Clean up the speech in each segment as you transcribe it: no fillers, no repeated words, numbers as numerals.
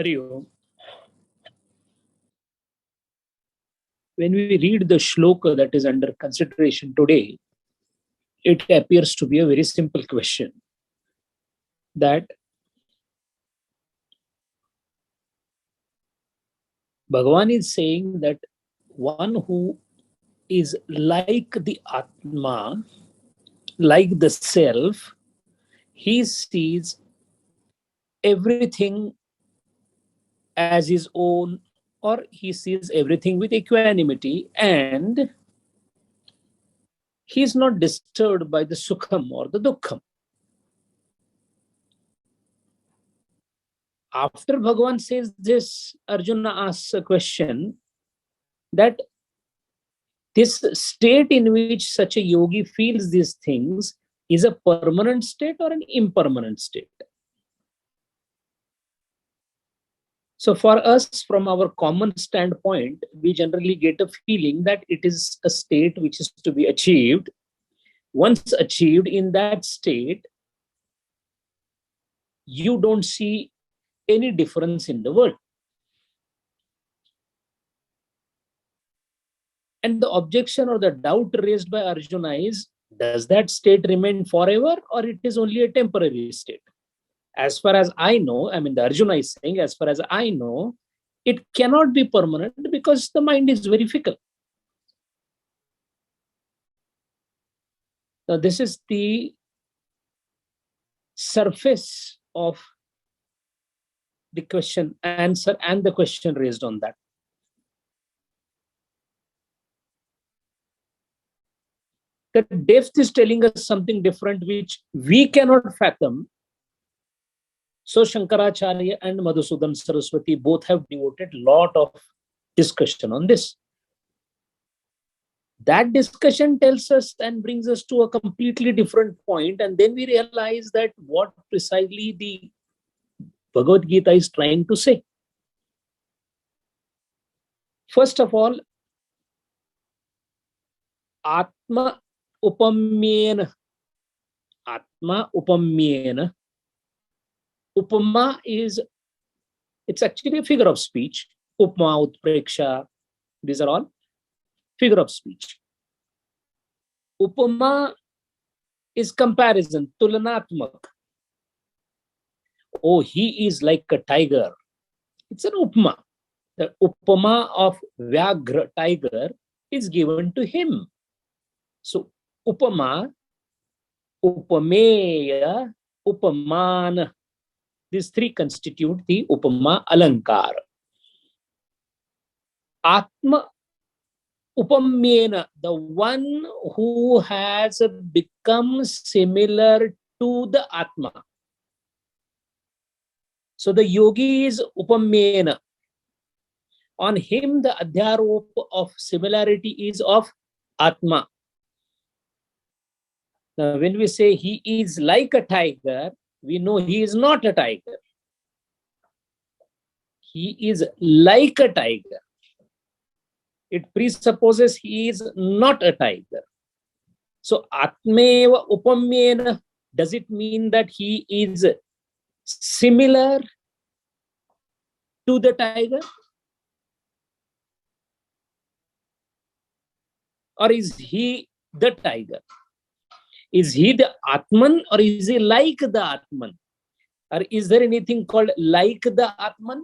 Hari Om. When we read the shloka that is under consideration today, it appears to be a very simple question that Bhagavan is saying that one who is like the Atma, like the self, he sees everything as his own, or he sees everything with equanimity, and he is not disturbed by the sukham or the dukkham. After Bhagavan says this, Arjuna asks a question that this state in which such a yogi feels these things is a permanent state or an impermanent state. So for us, from our common standpoint, we generally get a feeling that it is a state which is to be achieved. Once achieved in that state, you don't see any difference in the world. And the objection or the doubt raised by Arjuna is, does that state remain forever, or it is only a temporary state? As far as I know, the Arjuna is saying, as far as I know, it cannot be permanent because the mind is very fickle. Now, this is the surface of the question answer and the question raised on that. The depth is telling us something different which we cannot fathom. So Shankaracharya and Madhusudan Saraswati both have devoted a lot of discussion on this. That discussion tells us and brings us to a completely different point, and then we realize that what precisely the Bhagavad Gita is trying to say. First of all, Atma upamyena. Atma upamyena. Upama it's actually a figure of speech. Upma, utpreksha, these are all figure of speech. Upama is comparison, tulanatmak. Oh, he is like a tiger. It's an upma. The upama of Vyagra, tiger, is given to him. So, upama, upameya, upaman. These three constitute the upama alankar. Atma upamyena, the one who has become similar to the Atma. So the yogi is upamyena. On him, the adhyaropa of similarity is of Atma. Now, when we say he is like a tiger, we know he is not a tiger. He is like a tiger. It presupposes he is not a tiger. So, Atmeva upamyena, does it mean that he is similar to the tiger? Or is he the tiger? Is he the Atman, or is he like the Atman? Or is there anything called like the Atman?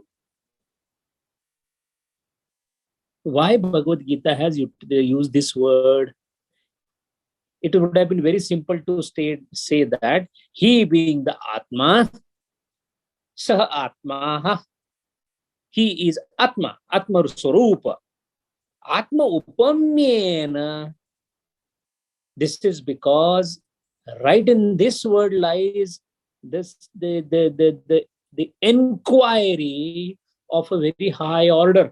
Why Bhagavad Gita has used this word? It would have been very simple to say that he being the Atma, Saha Atma, he is Atma, Atma Swarupa. Atma upamyena. This is because right in this word lies the inquiry of a very high order.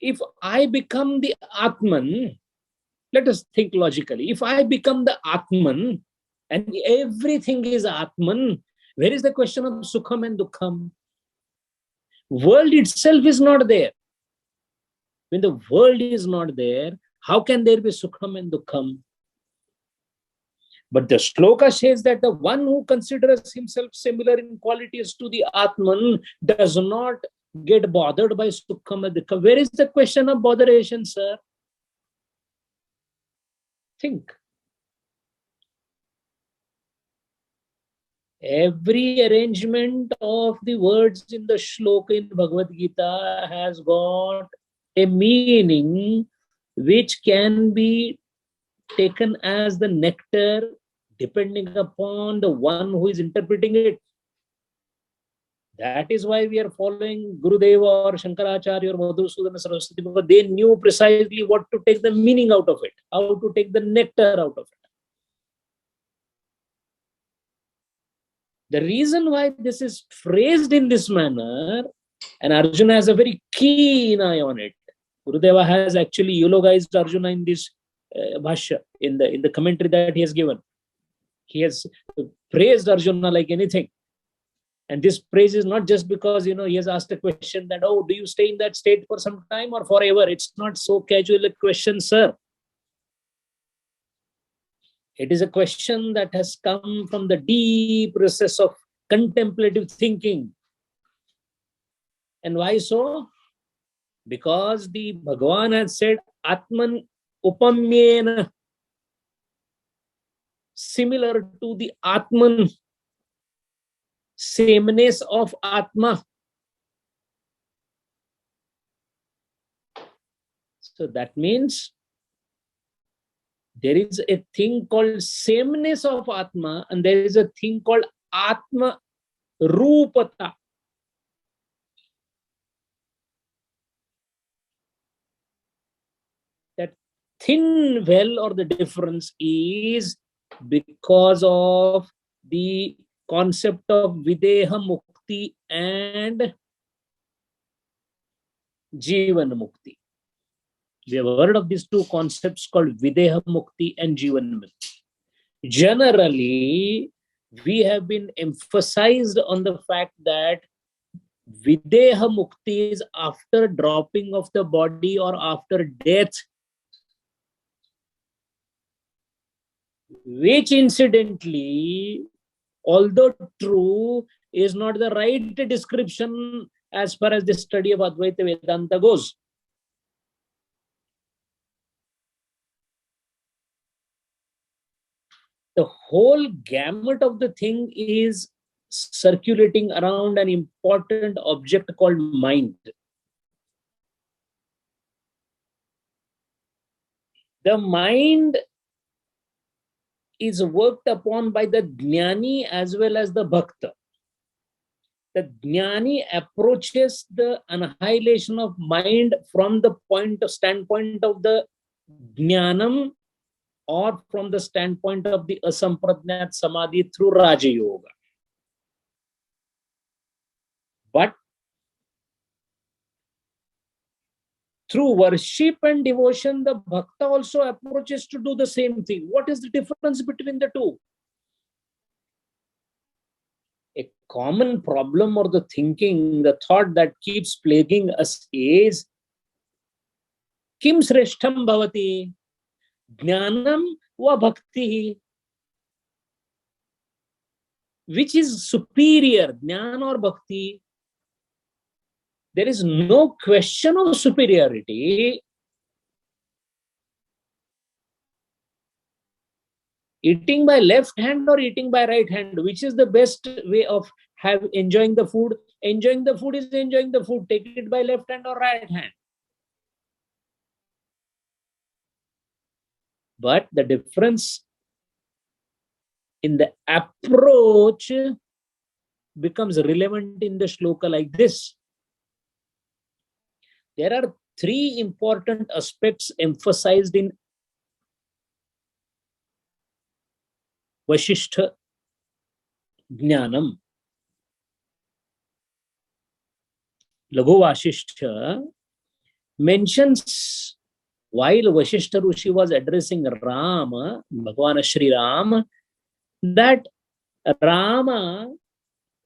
If I become the Atman, let us think logically. If I become the Atman and everything is Atman, where is the question of Sukham and Dukkham? World itself is not there. When the world is not there, how can there be Sukham and Dukkham? But the shloka says that the one who considers himself similar in qualities to the Atman does not get bothered by Sukham and Dukkha. Where is the question of botheration, sir? Think. Every arrangement of the words in the shloka in Bhagavad Gita has got a meaning which can be taken as the nectar depending upon the one who is interpreting it. That is why we are following Gurudeva or Shankaracharya or Madhusudana Saraswati, because they knew precisely what to take the meaning out of it, how to take the nectar out of it. The reason why this is phrased in this manner, and Arjuna has a very keen eye on it. Gurudeva has actually eulogized Arjuna in this bhashya, in the commentary that he has given. He has praised Arjuna like anything. And this praise is not just because, he has asked a question that, oh, do you stay in that state for some time or forever? It's not so casual a question, sir. It is a question that has come from the deep recess of contemplative thinking. And why so? Because the Bhagavan has said, Atman upamyena, similar to the Atman, sameness of Atma. So that means there is a thing called sameness of Atma, and there is a thing called Atma Rupata. That thin well or the difference is because of the concept of Videha Mukti and Jivan Mukti. We have heard of these two concepts called Videha Mukti and Jivan Mukti. Generally, we have been emphasized on the fact that Videha Mukti is after dropping of the body or after death, which incidentally, although true, is not the right description as far as the study of Advaita Vedanta goes. The whole gamut of the thing is circulating around an important object called mind. The mind is worked upon by the Jnani as well as the Bhakta. The Jnani approaches the annihilation of mind from the standpoint of the Jnanam, or from the standpoint of the Asampradnat Samadhi through Raja Yoga. But through worship and devotion, the Bhakta also approaches to do the same thing. What is the difference between the two? A common problem or the thinking, the thought that keeps plaguing us is, Kim Sreshtham Bhavati? Jnanam wa Bhakti? Which is superior, Jnana or Bhakti? There is no question of superiority. Eating by left hand or eating by right hand, which is the best way of enjoying the food? Enjoying the food is enjoying the food. Take it by left hand or right hand. But the difference in the approach becomes relevant in the shloka like this. There are three important aspects emphasized in Vasishtha Jnanam. Laghu Vasishtha mentions, while Vasishtha Rishi was addressing Rama, Bhagwan Shri Ram, that Rama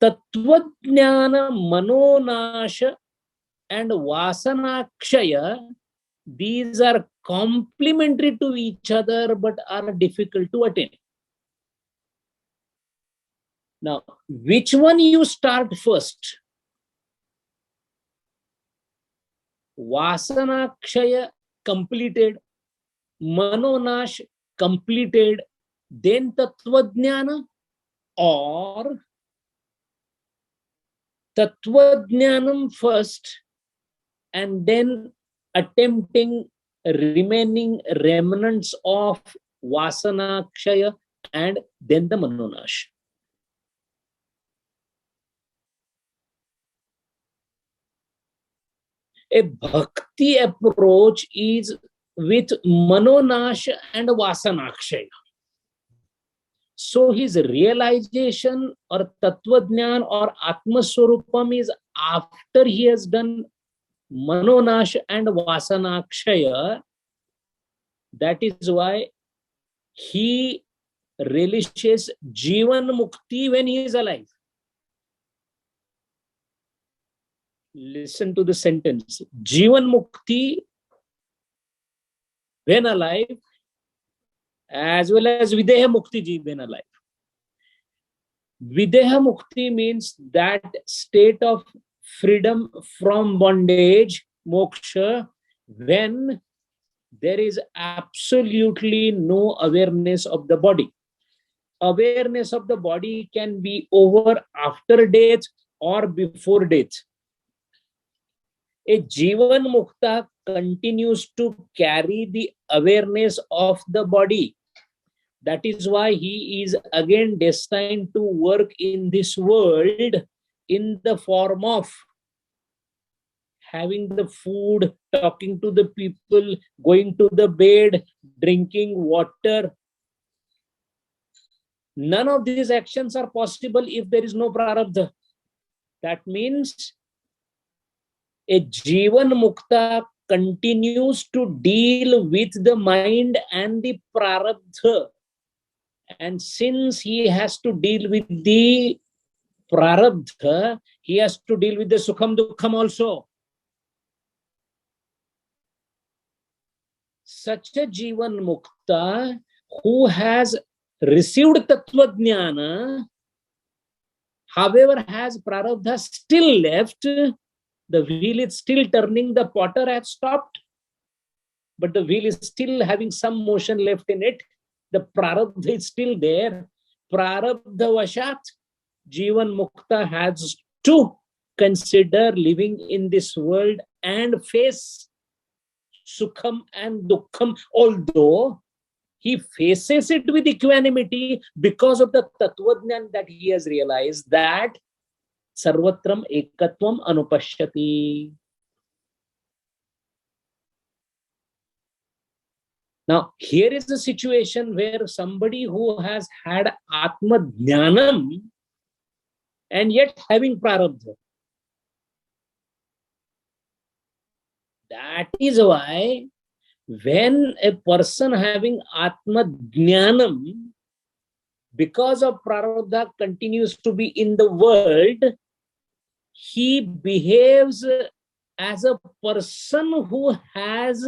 Tattvajnana Manonasha and Vasanakshaya, these are complementary to each other but are difficult to attain. Now, which one you start first? Vasanakshaya completed, Manonash completed, then Tattvajnana, or Tattvajnanam first and then attempting remaining remnants of Vasanakshaya and then the Manonash. A bhakti approach is with Manonash and Vasanakshaya. So his realization or Tattvajnan or Atma Swarupam is after he has done Manonash and Vasanakshaya. That is why he relishes Jivan Mukti when he is alive. Listen to the sentence. Jivan Mukti when alive, as well as Videha Mukti when alive. Videha Mukti means that state of freedom from bondage, moksha, when there is absolutely no awareness of the body. Awareness of the body can be over after death or before death. A Jivan Mukta continues to carry the awareness of the body. That is why he is again destined to work in this world in the form of having the food, talking to the people, going to the bed, drinking water. None of these actions are possible if there is no prarabdha. That means a Jivan Mukta continues to deal with the mind and the prarabdha. And since he has to deal with the prarabdha, he has to deal with the sukham dukkham also. Such a Jivan Mukta who has received Tattvajnana, however, has prarabdha still left, the wheel is still turning, the potter has stopped, but the wheel is still having some motion left in it. The prarabdha is still there. Prarabdha vashat, Jivan Mukta has to consider living in this world and face sukham and dukkham, although he faces it with equanimity because of the tattvajnan that he has realized that sarvatram ekatvam anupashyati. Now, here is the situation where somebody who has had Atma Jnanam and yet having prarabdha. That is why when a person having Atma Jnanam, because of prarabdha, continues to be in the world, he behaves as a person who has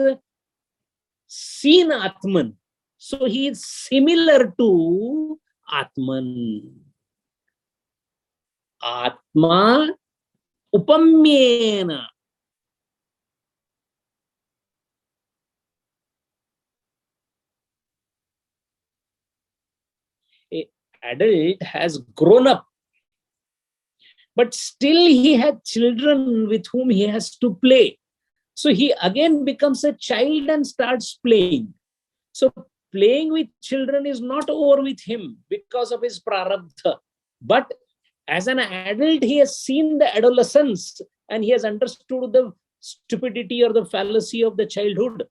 seen Atman. So he is similar to Atman. Atma upamyena. An adult has grown up, but still he had children with whom he has to play. So he again becomes a child and starts playing. So playing with children is not over with him because of his prarabdha. But as an adult, he has seen the adolescence and he has understood the stupidity or the fallacy of the childhood.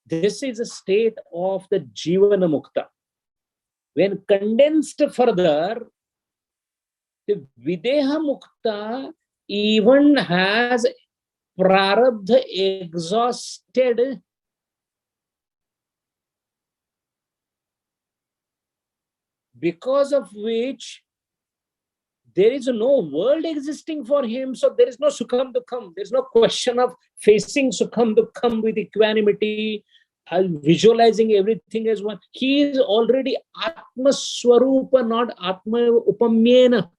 This is a state of the Jivana Mukta. When condensed further, the Videha Mukta even has prarabdha exhausted, because of which there is no world existing for him. So there is no sukham dukkham. There is no question of facing sukham dukkham with equanimity, visualizing everything as one. He is already Atma Swarupa, not Atma Upamyena.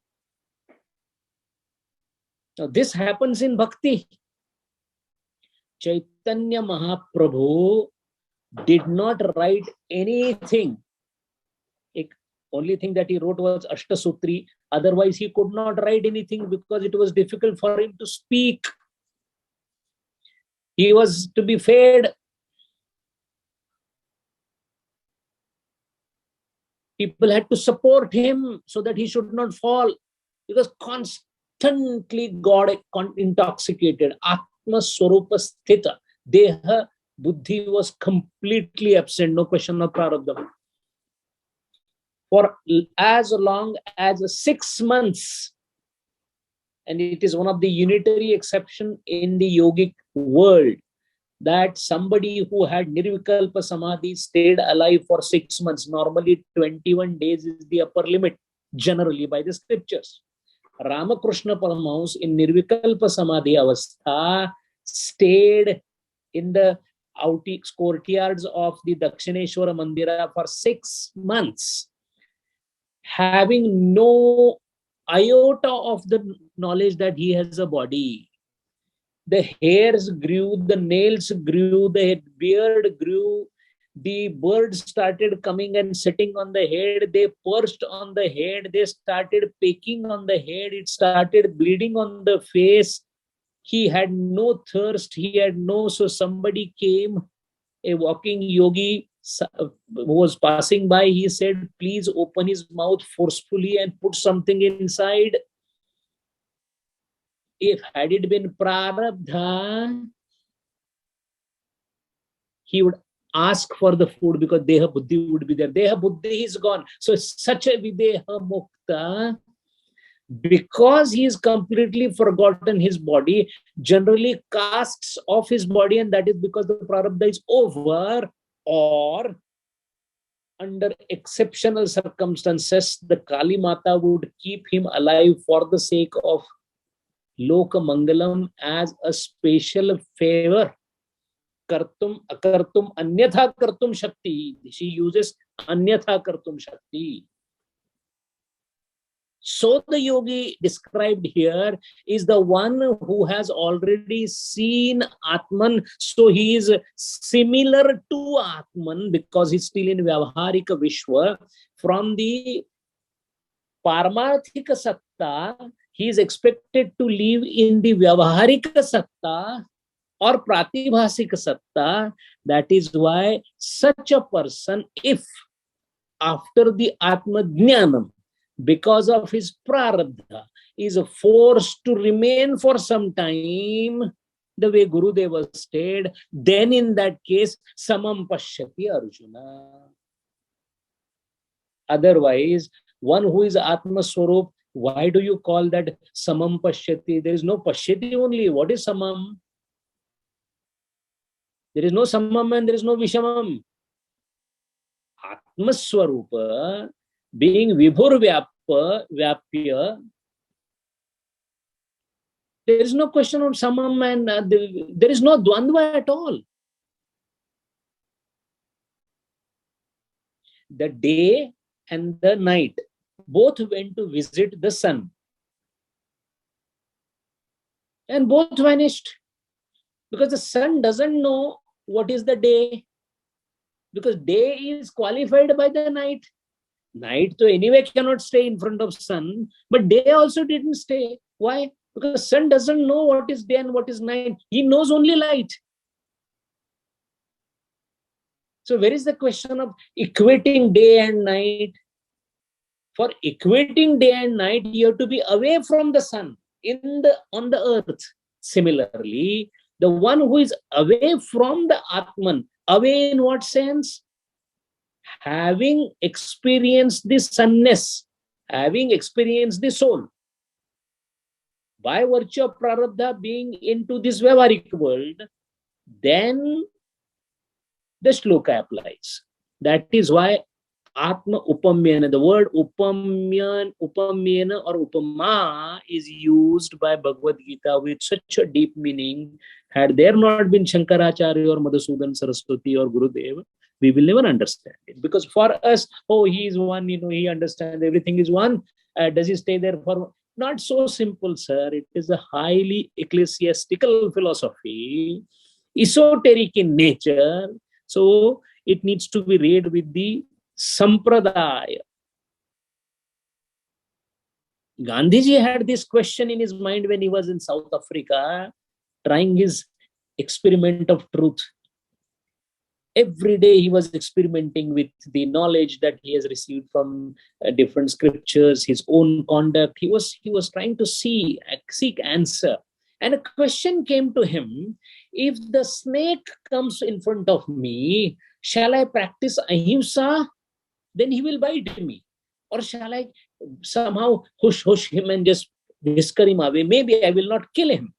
Now, this happens in Bhakti. Chaitanya Mahaprabhu did not write anything. Only thing that he wrote was Ashtasutri. Otherwise, he could not write anything because it was difficult for him to speak. He was to be fed. People had to support him so that he should not fall. He was constantly got intoxicated. Atma Swarupa Sthita. Deha Buddhi was completely absent. No question of prarabdha. For as long as 6 months. And it is one of the unitary exception in the yogic world that somebody who had Nirvikalpa Samadhi stayed alive for 6 months. Normally 21 days is the upper limit, generally by the scriptures. Ramakrishna Paramahamsa in Nirvikalpa Samadhi Avastha stayed in the courtyards of the Dakshineshwara Mandira for 6 months, having no iota of the knowledge that he has a body. The hairs grew, the nails grew, the beard grew, the birds started coming and sitting on the head, they perched on the head, they started pecking on the head, it started bleeding on the face. He had no thirst, so somebody came, a walking yogi who was passing by, he said, please open his mouth forcefully and put something inside. If had it been prarabdha, he would ask for the food because Deha Buddhi would be there. Deha Buddhi is gone. So such a Videha Mukta, because he is completely forgotten his body, generally casts off his body, and that is because the prarabdha is over, or under exceptional circumstances, the Kali Mata would keep him alive for the sake of Loka Mangalam as a special favor. Kartum, akartum, anyatha kartum shakti. She uses anyatha kartum shakti. So the yogi described here is the one who has already seen Atman. So he is similar to Atman because he's still in Vyavaharika Vishwa. From the Paramarthika Satta, he is expected to live in the Vyavaharika Satta or Pratibhasika Satta. That is why such a person, if after the Atma Jnanam, because of his prarabdha, is forced to remain for some time, the way Gurudeva stated, then in that case, samam pashyati Arjuna. Otherwise, one who is Atma Swarup, why do you call that samam pashyati? There is no pashyati only. What is samam? There is no samam and there is no vishamam. Atma Swarupa, being Vibhur Vyapya, there is no question of samam and there is no dvandva at all. The day and the night both went to visit the sun and both vanished because the sun doesn't know what is the day, because day is qualified by the night. Night so anyway cannot stay in front of sun, but day also didn't stay. Why? Because sun doesn't know what is day and what is night. He knows only light. So where is the question of equating day and night? For equating day and night, you have to be away from the sun on the earth. Similarly, the one who is away from the Atman, away in what sense? Having experienced the sunness, having experienced the soul, by virtue of prarabdha being into this Vyavaharik world, then the shloka applies. That is why Atma Upamyana, the word Upamyana or Upama is used by Bhagavad Gita with such a deep meaning Had there not been Shankaracharya or Madhusudan Saraswati or Gurudev, we will never understand it. Because for us, oh, he is one, he understands everything is one. Does he stay there for? Not so simple, sir. It is a highly ecclesiastical philosophy, esoteric in nature. So it needs to be read with the sampradaya. Gandhiji had this question in his mind when he was in South Africa, trying his experiment of truth. Every day he was experimenting with the knowledge that he has received from different scriptures, his own conduct. He was trying to seek answer. And a question came to him: if the snake comes in front of me, shall I practice ahimsa? Then he will bite me. Or shall I somehow hush him and just whisker him away? Maybe I will not kill him.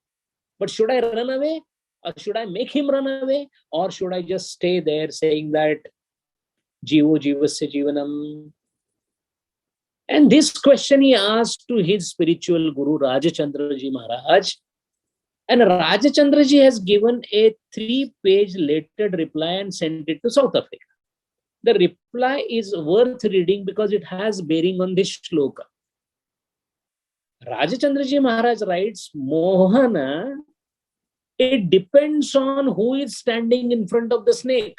But should I run away? Or should I make him run away? Or should I just stay there saying that Jivo Jivasya Jivanam? And this question he asked to his spiritual guru Rajachandraji Maharaj. And Rajachandraji has given a 3-page lettered reply and sent it to South Africa. The reply is worth reading because it has bearing on this shloka. Rajachandraji Maharaj writes, Mohana, it depends on who is standing in front of the snake.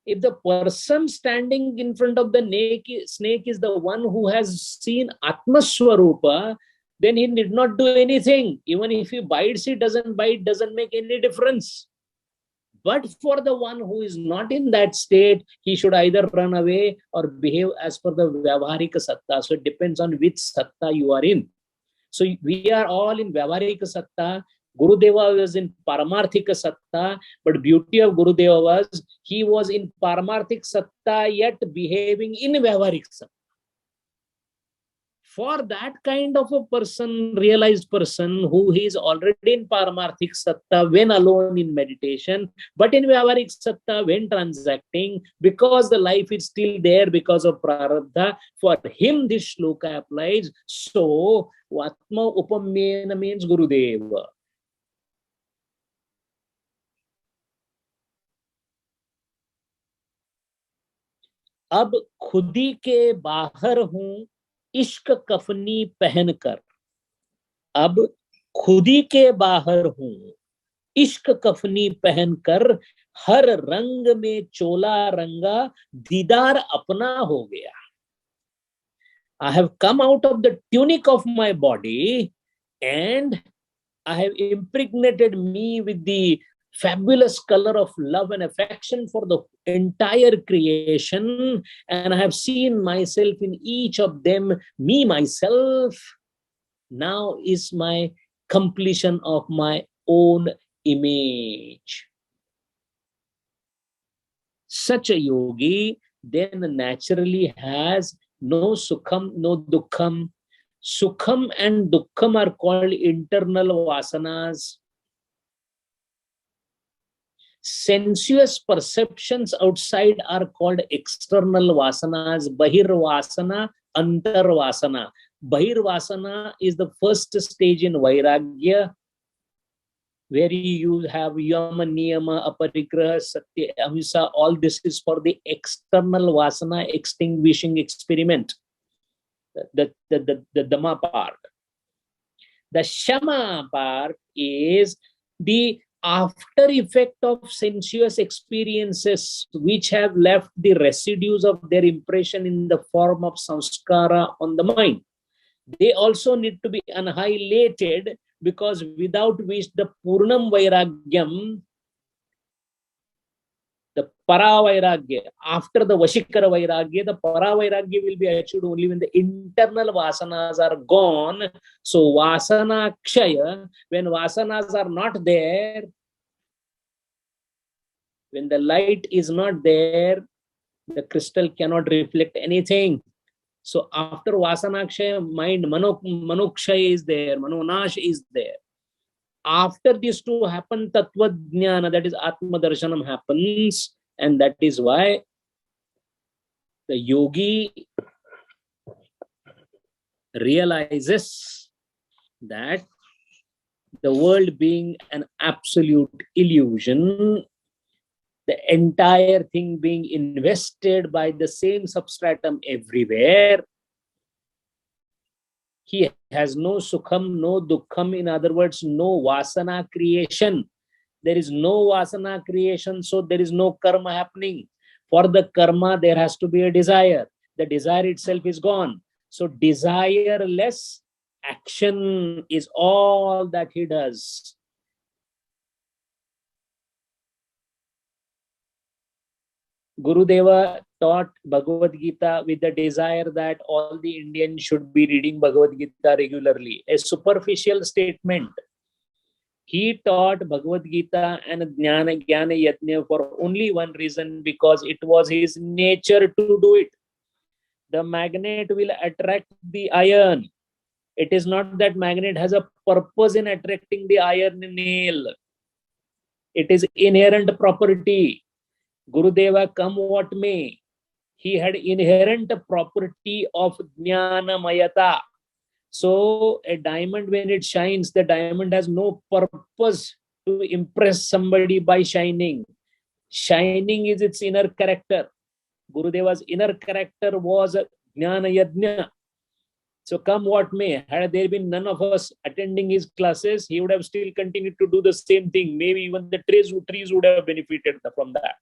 If the person standing in front of the snake is the one who has seen Atmaswarupa, then he need not do anything. Even if he bites, he doesn't bite, doesn't make any difference. But for the one who is not in that state, he should either run away or behave as per the Vyavaharika Satta. So it depends on which Satta you are in. So we are all in Vyavaharika Satta. Gurudeva was in Paramarthika Satta, but beauty of Gurudeva was he was in Paramarthik Satta yet behaving in Vyavaharika Satta. For that kind of a person, realized person, who is already in Paramarthik Satta when alone in meditation, but in Vyavaharik Satta when transacting, because the life is still there because of Prarabdha, for him this shloka applies. So, Atma Upamyena means Gurudeva. अब खुदी के बाहर हूं इश्क कफनी पहनकर, अब खुदी के बाहर हूं इश्क कफनी पहनकर, हर रंग में चोला रंगा, दीदार अपना हो गया. I have come out of the tunic of my body and I have impregnated me with the fabulous color of love and affection for the entire creation, and I have seen myself in each of them. Me, myself, now is my completion of my own image. Such a yogi then naturally has no sukham, no dukkham. Sukham and dukkham are called internal vasanas. Sensuous perceptions outside are called external vasanas. Bahir vasana, antar vasana. Bahir vasana is the first stage in Vairagya, where you have yama, niyama, aparigraha, satya, ahimsa. All this is for the external vasana extinguishing experiment. The Dhamma part. The Shama part is the after effect of sensuous experiences which have left the residues of their impression in the form of samskara on the mind. They also need to be annihilated, because without which the Purnam Vairagyam, the Para Vairagya, after the Vashikara Vairagya, the Para Vairagya will be achieved only when the internal vasanas are gone. So Vasana Kshaya, when vasanas are not there, when the light is not there, the crystal cannot reflect anything. So after Vasanakshaya, mind, Manokshaya is there, Manonash is there. After these two happen, Tattva Jnana, that is Atma Darshanam happens, and that is why the yogi realizes that The world being an absolute illusion, the entire thing being invested by the same substratum everywhere. He has no sukham, no dukkham. In other words, no vasana creation. There is no vasana creation, so there is no karma happening. For the karma, there has to be a desire. The desire itself is gone. So desireless action is all that he does. Gurudeva taught Bhagavad Gita with the desire that all the Indians should be reading Bhagavad Gita regularly. A superficial statement. He taught Bhagavad Gita and Jnana Yajna for only one reason, because it was his nature to do it. The magnet will attract the iron. It is not that magnet has a purpose in attracting the iron nail. It is inherent property. Gurudeva, come what may, he had inherent property of Jnana Mayata. So a diamond, when it shines, the diamond has no purpose to impress somebody by shining. Shining is its inner character. Gurudeva's inner character was Jnana Yajna. So come what may, had there been none of us attending his classes, he would have still continued to do the same thing. Maybe even the trees would have benefited from that.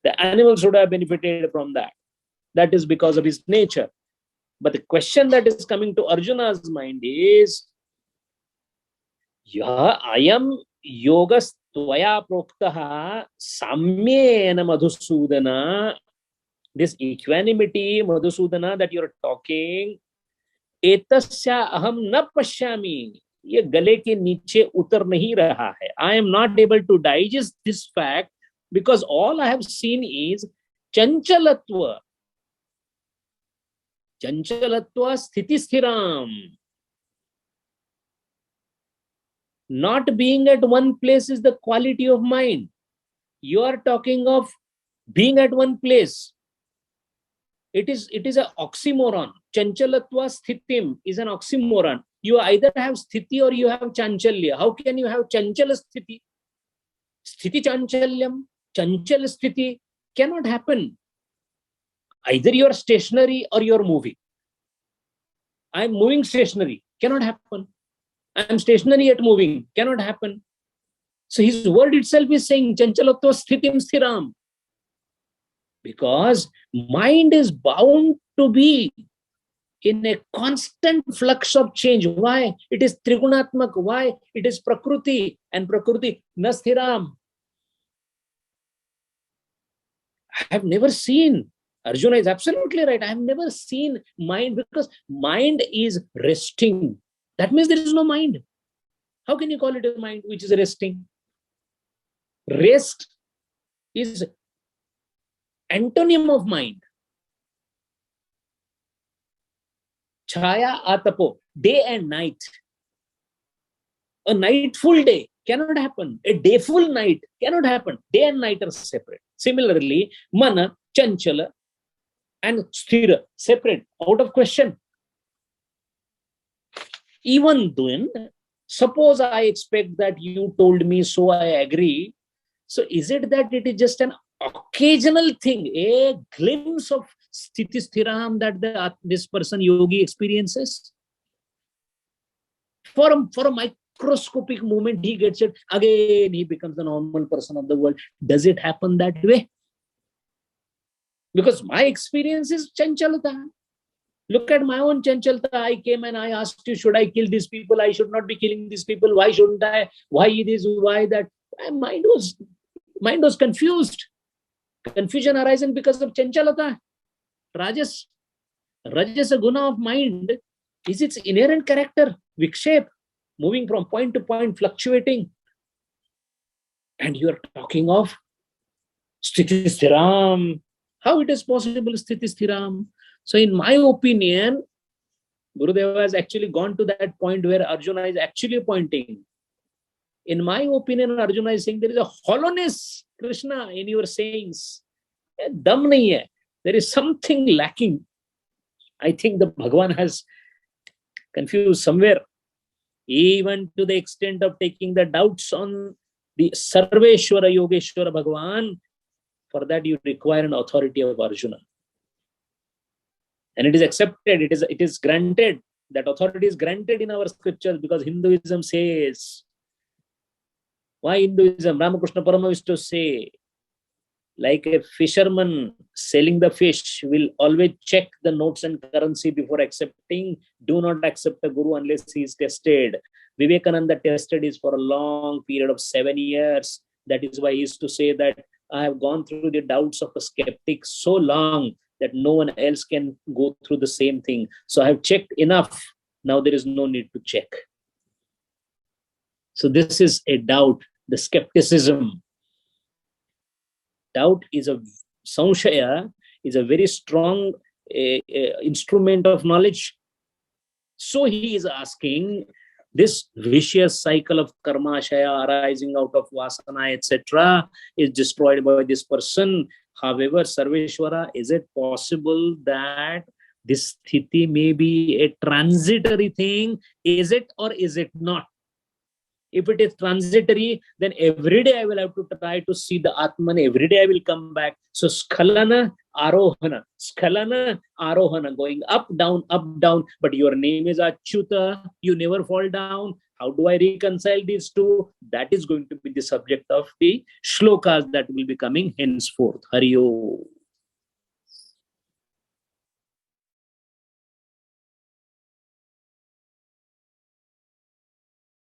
The animals would have benefited from that. That is because of his nature. But the question that is coming to Arjuna's mind is, ayam yogas tvaya proktaha samyena Madhusudana. This equanimity, Madhusudana, that you're talking, etasya aham na pashyami. ये गले के नीचे उतर नहीं रहा है. I am not able to digest this fact because all I have seen is chanchalatva. Chanchalatva sthiti sthiram. Not being at one place is the quality of mind. You are talking of being at one place. It is an oxymoron. Chanchalatva sthitim is an oxymoron. You either have sthiti or you have chanchalya. How can you have chanchala sthiti? Sthiti chanchalyam, chanchala sthiti cannot happen. Either you are stationary or you are moving. I am moving stationary, cannot happen. I am stationary yet moving, cannot happen. So his word itself is saying chanchalatva sthitim sthiram. Because mind is bound to be in a constant flux of change. Why? It is trigunatmak. Why? It is prakriti, and prakriti nasthiram. I have never seen, Arjuna is absolutely right, I have never seen mind, because mind is resting. That means there is no mind. How can you call it a mind which is resting? Rest is antonym of mind. Chaya atapo, day and night. A nightful day cannot happen. A dayful night cannot happen. Day and night are separate. Similarly, mana, chanchala, and sthira, separate, out of question. Even then, suppose I expect that you told me, so I agree. So is it that it is just an occasional thing, a glimpse of sthiti sthiram that this person yogi experiences? For a microscopic moment, he gets it. Again, he becomes the normal person of the world. Does it happen that way? Because my experience is chanchalata. Look at my own chanchalata. I came and I asked you, should I kill these people? I should not be killing these people. Why shouldn't I? Why this? Why that? My mind was confused. Confusion arising because of chanchalata. Rajas guna of mind is its inherent character, vikshep, moving from point to point, fluctuating. And you are talking of sthiti sthiram. How it is possible, sthiti sthiram? So in my opinion, Gurudeva has actually gone to that point where Arjuna is actually pointing. In my opinion, Arjuna is saying there is a hollowness, Krishna, in your sayings. Dam nahi hai. There is something lacking. I think the Bhagavan has confused somewhere. even to the extent of taking the doubts on the Sarveshwara Yogeshwara Bhagavan. For that, you require an authority of Arjuna. And it is accepted, it is granted. That authority is granted in our scriptures because Hinduism says. Why Hinduism? Ramakrishna Paramahimsa say, like a fisherman selling the fish will always check the notes and currency before accepting. Do not accept a guru unless he is tested. Vivekananda tested is for a long period of 7 years. That is why he used to say that I have gone through the doubts of a skeptic so long that no one else can go through the same thing. So I have checked enough. Now there is no need to check. So this is a doubt, the skepticism. Doubt is a samshaya, is a very strong instrument of knowledge. So he is asking, this vicious cycle of karmashaya arising out of vasana, etc., is destroyed by this person. However, Sarveshwara, is it possible that this sthiti may be a transitory thing? Is it or is it not? If it is transitory, then every day I will have to try to see the Atman. Every day I will come back. So Skhalana, Arohana. Skhalana, Arohana. Going up, down, up, down. But your name is Achyuta. You never fall down. How do I reconcile these two? That is going to be the subject of the shlokas that will be coming henceforth. Hari Om.